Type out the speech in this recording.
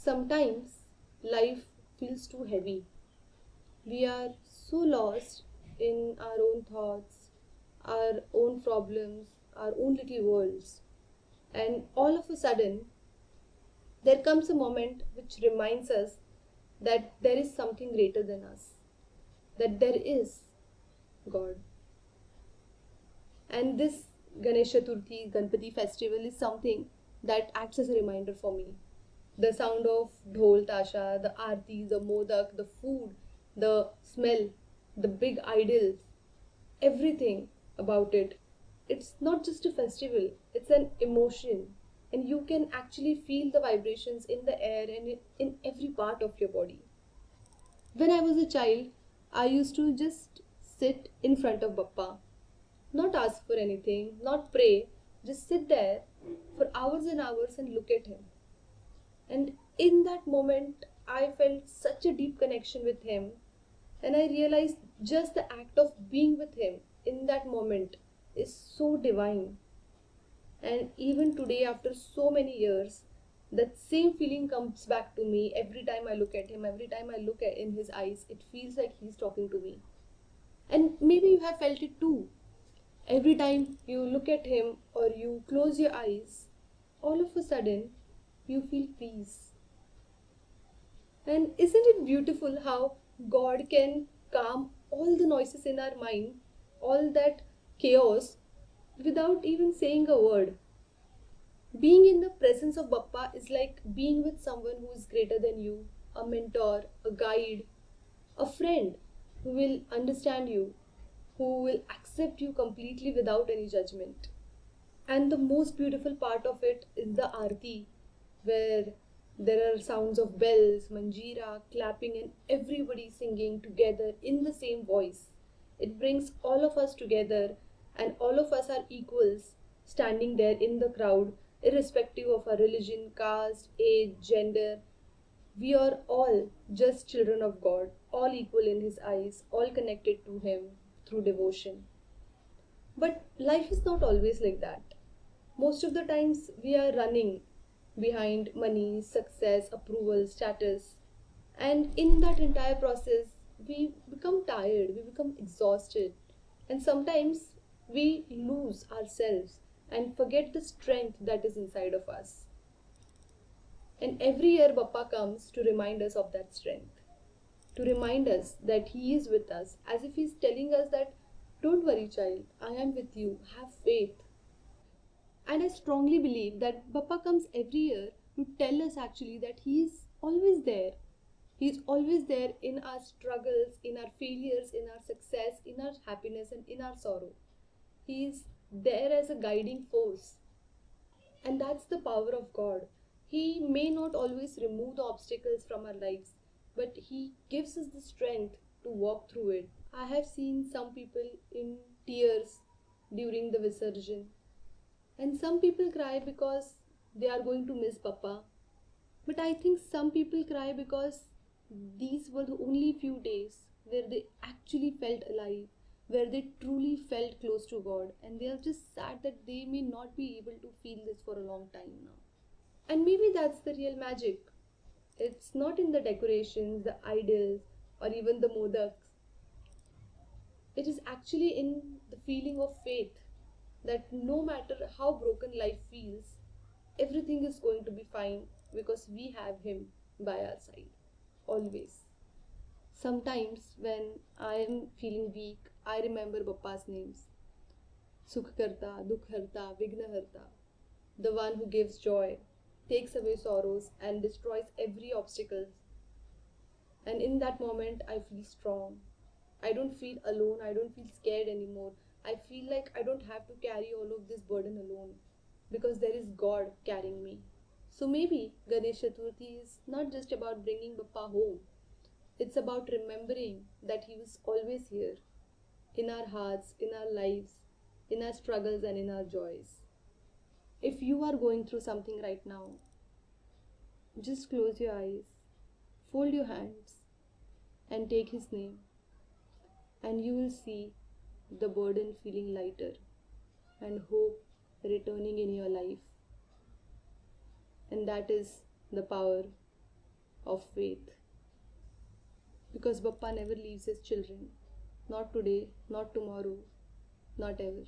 Sometimes life feels too heavy. We are so lost in our own thoughts, our own problems, our own little worlds. And all of a sudden, there comes a moment which reminds us that there is something greater than us, that there is God. And this Ganesh Chaturthi Ganpati festival is something that acts as a reminder for me. The sound of dhol tasha, the aarti, the modak, the food, the smell, the big idols, everything about it. It's not just a festival, it's an emotion. And you can actually feel the vibrations in the air and in every part of your body. When I was a child, I used to just sit in front of Bappa, not ask for anything, not pray, just sit there for hours and hours and look at him. And in that moment, I felt such a deep connection with him. And I realized just the act of being with him in that moment is so divine. And even today, after so many years, that same feeling comes back to me every time I look at him, every time I look at in his eyes. It feels like he's talking to me. And maybe you have felt it too. Every time you look at him or you close your eyes, all of a sudden you feel peace. And isn't it beautiful how God can calm all the noises in our mind, all that chaos, without even saying a word? Being in the presence of Bappa is like being with someone who is greater than you, a mentor, a guide, a friend who will understand you, who will accept you completely without any judgment. And the most beautiful part of it is the aarti, where there are sounds of bells, manjira, clapping, and everybody singing together in the same voice. It brings all of us together, and all of us are equals standing there in the crowd, irrespective of our religion, caste, age, gender. We are all just children of God, all equal in His eyes, all connected to Him through devotion. But life is not always like that. Most of the times we are running behind money, success, approval, status. And in that entire process, we become tired, we become exhausted. And sometimes we lose ourselves and forget the strength that is inside of us. And every year, Bappa comes to remind us of that strength, to remind us that He is with us, as if He's telling us that, don't worry, child, I am with you, have faith. And I strongly believe that Bappa comes every year to tell us actually that He is always there. He is always there in our struggles, in our failures, in our success, in our happiness, and in our sorrow. He is there as a guiding force. And that's the power of God. He may not always remove the obstacles from our lives, but He gives us the strength to walk through it. I have seen some people in tears during the Visarjan, and some people cry because they are going to miss Papa. But I think some people cry because these were the only few days where they actually felt alive, where they truly felt close to God, and they are just sad that they may not be able to feel this for a long time now. And maybe that's the real magic. It's not in the decorations, the idols, or even the modaks. It is actually in the feeling of faith that no matter how broken life feels, everything is going to be fine because we have Him by our side, always. Sometimes when I am feeling weak, I remember Bappa's names: Sukhkarta, Dukkharta, Vignaharta, the one who gives joy, takes away sorrows, and destroys every obstacle. And in that moment, I feel strong. I don't feel alone. I don't feel scared anymore. I feel like I don't have to carry all of this burden alone because there is God carrying me. So maybe Ganesh Chaturthi is not just about bringing Bappa home. It's about remembering that He was always here in our hearts, in our lives, in our struggles, and in our joys. If you are going through something right now, just close your eyes, fold your hands, and take His name, and you will see the burden feeling lighter and hope returning in your life. And that is the power of faith. Because Bappa never leaves his children. Not today, not tomorrow, not ever.